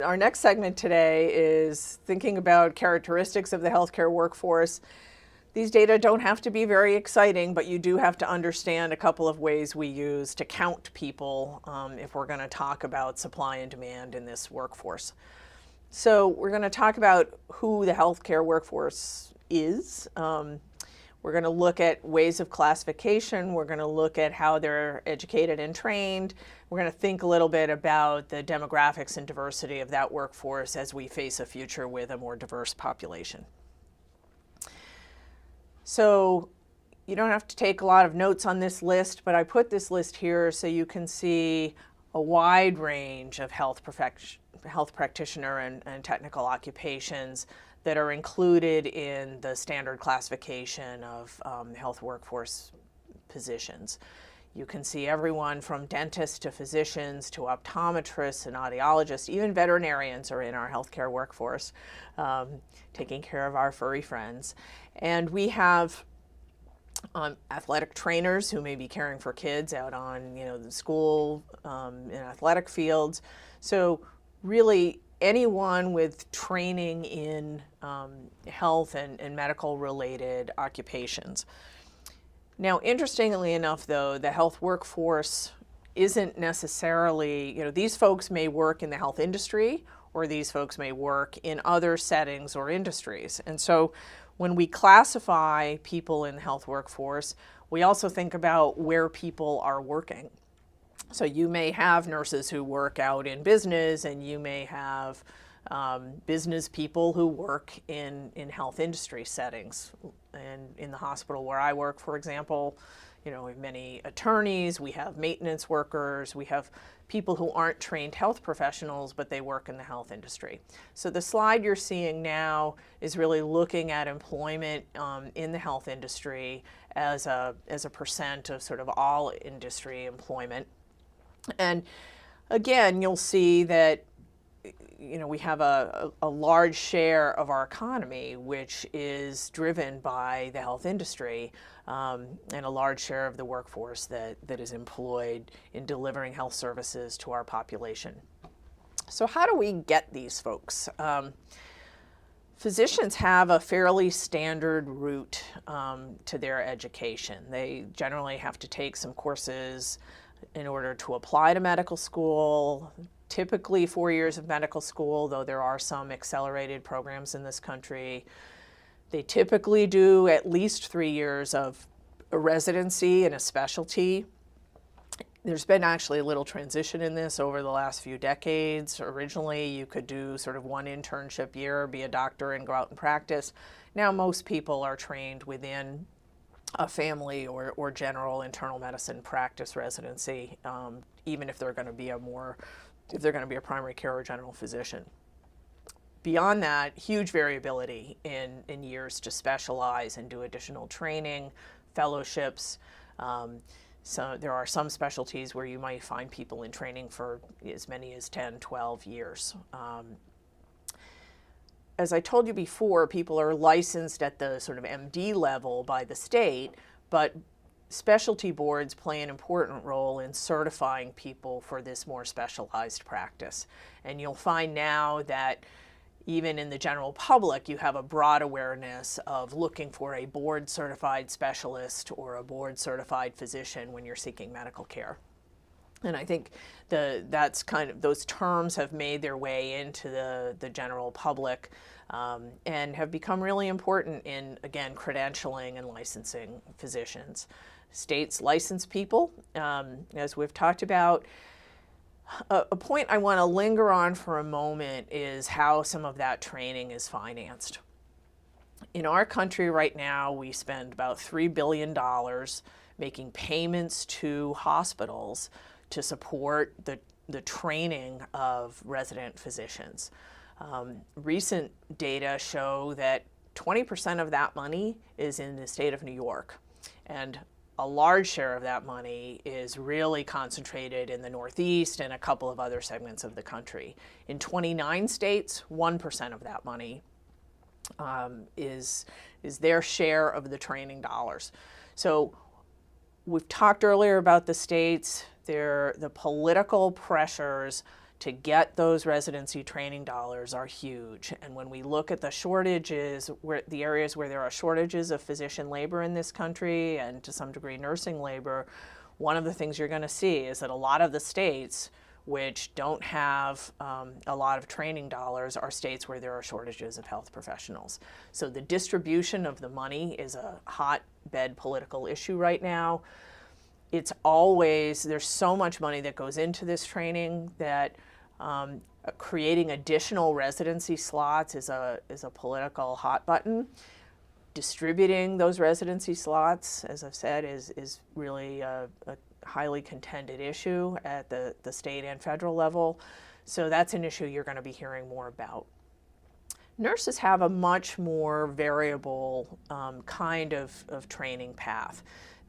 Our next segment today is thinking about characteristics of the healthcare workforce. These data don't have to be very exciting, but you do have to understand a couple of ways we use to count people if we're going to talk about supply and demand in this workforce. So we're going to talk about who the healthcare workforce is. We're going to look at ways of classification. We're going to look at how they're educated and trained. We're going to think a little bit about the demographics and diversity of that workforce as we face a future with a more diverse population. So you don't have to take a lot of notes on this list, but I put this list here so you can see a wide range of health practitioner and technical occupations that are included in the standard classification of health workforce positions. You can see everyone from dentists to physicians to optometrists and audiologists, even veterinarians are in our healthcare workforce, taking care of our furry friends. And we have athletic trainers who may be caring for kids out on, the school in athletic fields. So really anyone with training in health and medical related occupations. Now, interestingly enough, though, the health workforce isn't necessarily, these folks may work in the health industry or these folks may work in other settings or industries. And so when we classify people in the health workforce, we also think about where people are working. So you may have nurses who work out in business, and you may have business people who work in health industry settings. And in the hospital where I work, for example, we have many attorneys, we have maintenance workers, we have people who aren't trained health professionals, but they work in the health industry. So the slide you're seeing now is really looking at employment in the health industry as a percent of sort of all industry employment. And again, you'll see that we have a large share of our economy which is driven by the health industry, and a large share of the workforce that is employed in delivering health services to our population. So how do we get these folks? Physicians have a fairly standard route to their education. They generally have to take some courses in order to apply to medical school, typically 4 years of medical school, though there are some accelerated programs in this country. They typically do at least 3 years of a residency in a specialty. There's been actually a little transition in this over the last few decades. Originally, you could do sort of one internship year, be a doctor, and go out and practice. Now most people are trained within a family or general internal medicine practice residency, even if they're going to be a primary care or general physician. Beyond that, huge variability in years to specialize and do additional training, fellowships. So there are some specialties where you might find people in training for as many as 10, 12 years. As I told you before, people are licensed at the sort of MD level by the state, but specialty boards play an important role in certifying people for this more specialized practice. And you'll find now that even in the general public, you have a broad awareness of looking for a board-certified specialist or a board-certified physician when you're seeking medical care. And I think that's kind of, those terms have made their way into the general public and have become really important in, again, credentialing and licensing physicians. States license people, as we've talked about. A point I want to linger on for a moment is how some of that training is financed. In our country right now, we spend about $3 billion making payments to hospitals to support the training of resident physicians. Recent data show that 20% of that money is in the state of New York, and a large share of that money is really concentrated in the Northeast and a couple of other segments of the country. In 29 states, 1% of that money is their share of the training dollars. So we've talked earlier about the states, the political pressures to get those residency training dollars are huge. And when we look at the shortages, the areas where there are shortages of physician labor in this country, and to some degree nursing labor, one of the things you're going to see is that a lot of the states which don't have a lot of training dollars are states where there are shortages of health professionals. So the distribution of the money is a hotbed political issue right now. It's always, there's so much money that goes into this training that creating additional residency slots is a political hot button. Distributing those residency slots, as I've said, is really a highly contended issue at the state and federal level. So that's an issue you're going to be hearing more about. Nurses have a much more variable kind of training path.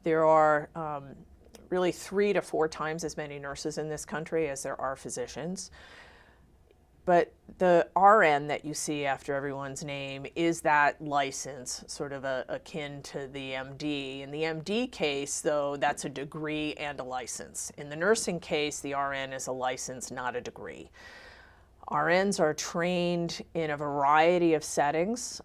There are really 3 to 4 times as many nurses in this country as there are physicians. But the RN that you see after everyone's name is that license, sort of akin to the MD. In the MD case, though, that's a degree and a license. In the nursing case, the RN is a license, not a degree. RNs are trained in a variety of settings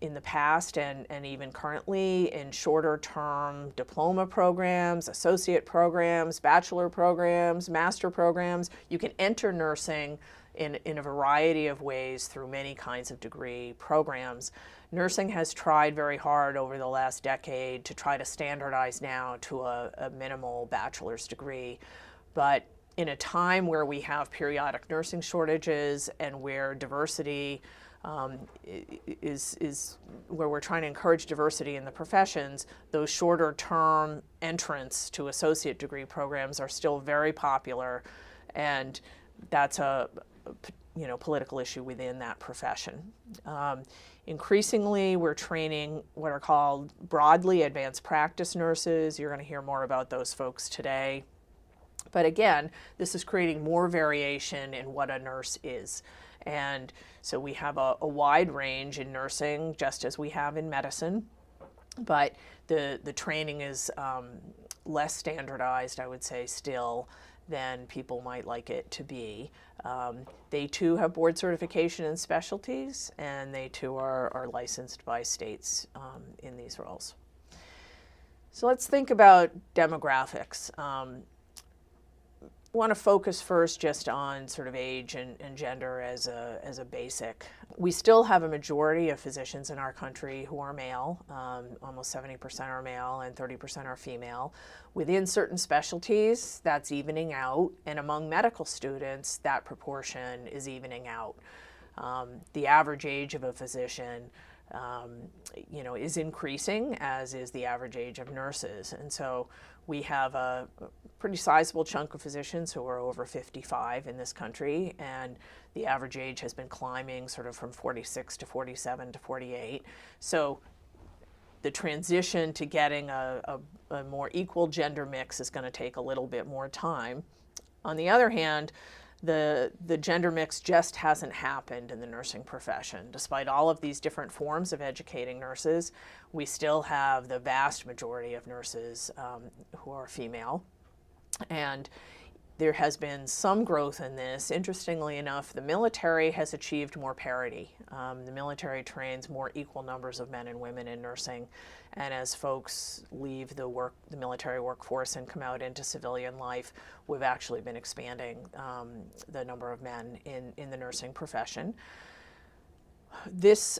in the past and even currently in shorter term diploma programs, associate programs, bachelor programs, master programs. You can enter nursing in a variety of ways through many kinds of degree programs. Nursing has tried very hard over the last decade to try to standardize now to a minimal bachelor's degree. But in a time where we have periodic nursing shortages and where diversity is where we're trying to encourage diversity in the professions, those shorter term entrants to associate degree programs are still very popular, and that's a political issue within that profession. Increasingly, we're training what are called broadly advanced practice nurses. You're going to hear more about those folks today. But again, this is creating more variation in what a nurse is. And so we have a wide range in nursing, just as we have in medicine. But the training is less standardized, I would say, still, than people might like it to be. They too have board certification in specialties, and they too are licensed by states in these roles. So let's think about demographics. I want to focus first just on sort of age and gender as a basic. We still have a majority of physicians in our country who are male. Almost 70% are male and 30% are female. Within certain specialties, that's evening out, and among medical students, that proportion is evening out. The average age of a physician is increasing, as is the average age of nurses. And so we have a pretty sizable chunk of physicians who are over 55 in this country, and the average age has been climbing sort of from 46 to 47 to 48. So the transition to getting a more equal gender mix is going to take a little bit more time. On the other hand, the gender mix just hasn't happened in the nursing profession. Despite all of these different forms of educating nurses, we still have the vast majority of nurses who are female. And there has been some growth in this. Interestingly enough, the military has achieved more parity. The military trains more equal numbers of men and women in nursing. And as folks leave the military workforce and come out into civilian life, we've actually been expanding the number of men in the nursing profession. This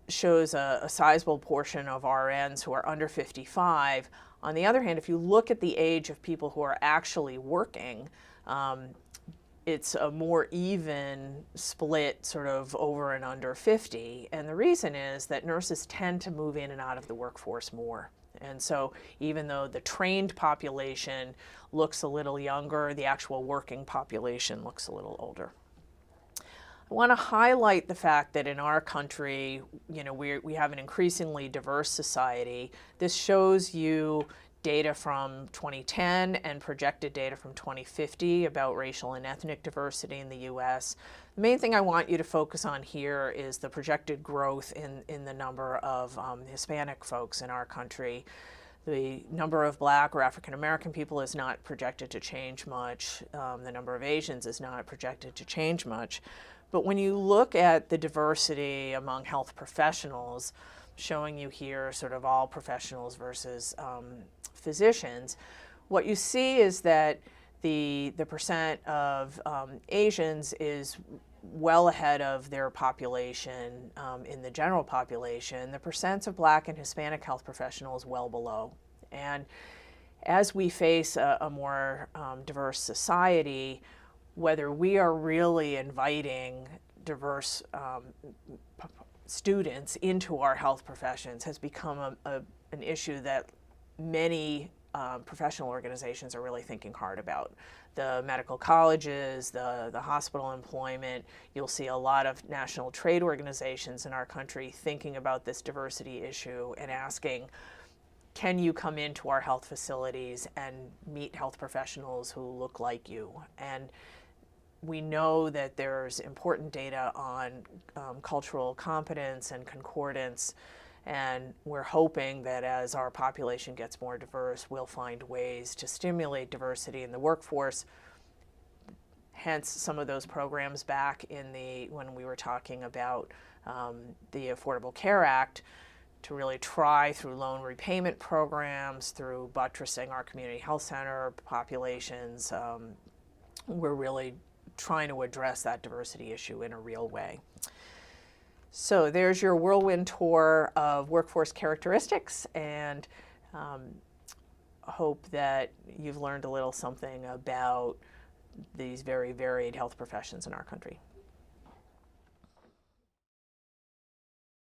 shows a sizable portion of RNs who are under 55. On the other hand, if you look at the age of people who are actually working, it's a more even split sort of over and under 50. And the reason is that nurses tend to move in and out of the workforce more. And so even though the trained population looks a little younger, the actual working population looks a little older. I want to highlight the fact that in our country, we have an increasingly diverse society. This shows you data from 2010 and projected data from 2050 about racial and ethnic diversity in the U.S. The main thing I want you to focus on here is the projected growth in the number of Hispanic folks in our country. The number of Black or African American people is not projected to change much. The number of Asians is not projected to change much. But when you look at the diversity among health professionals, showing you here sort of all professionals versus physicians, what you see is that the percent of Asians is well ahead of their population in the general population. The percents of Black and Hispanic health professionals well below. And as we face a more diverse society, whether we are really inviting diverse students into our health professions has become an issue that many professional organizations are really thinking hard about. The medical colleges, the hospital employment, you'll see a lot of national trade organizations in our country thinking about this diversity issue and asking, can you come into our health facilities and meet health professionals who look like you? And we know that there's important data on cultural competence and concordance, and we're hoping that as our population gets more diverse, we'll find ways to stimulate diversity in the workforce. Hence, some of those programs back in when we were talking about the Affordable Care Act, to really try through loan repayment programs, through buttressing our community health center populations. We're really trying to address that diversity issue in a real way. So there's your whirlwind tour of workforce characteristics, and hope that you've learned a little something about these very varied health professions in our country.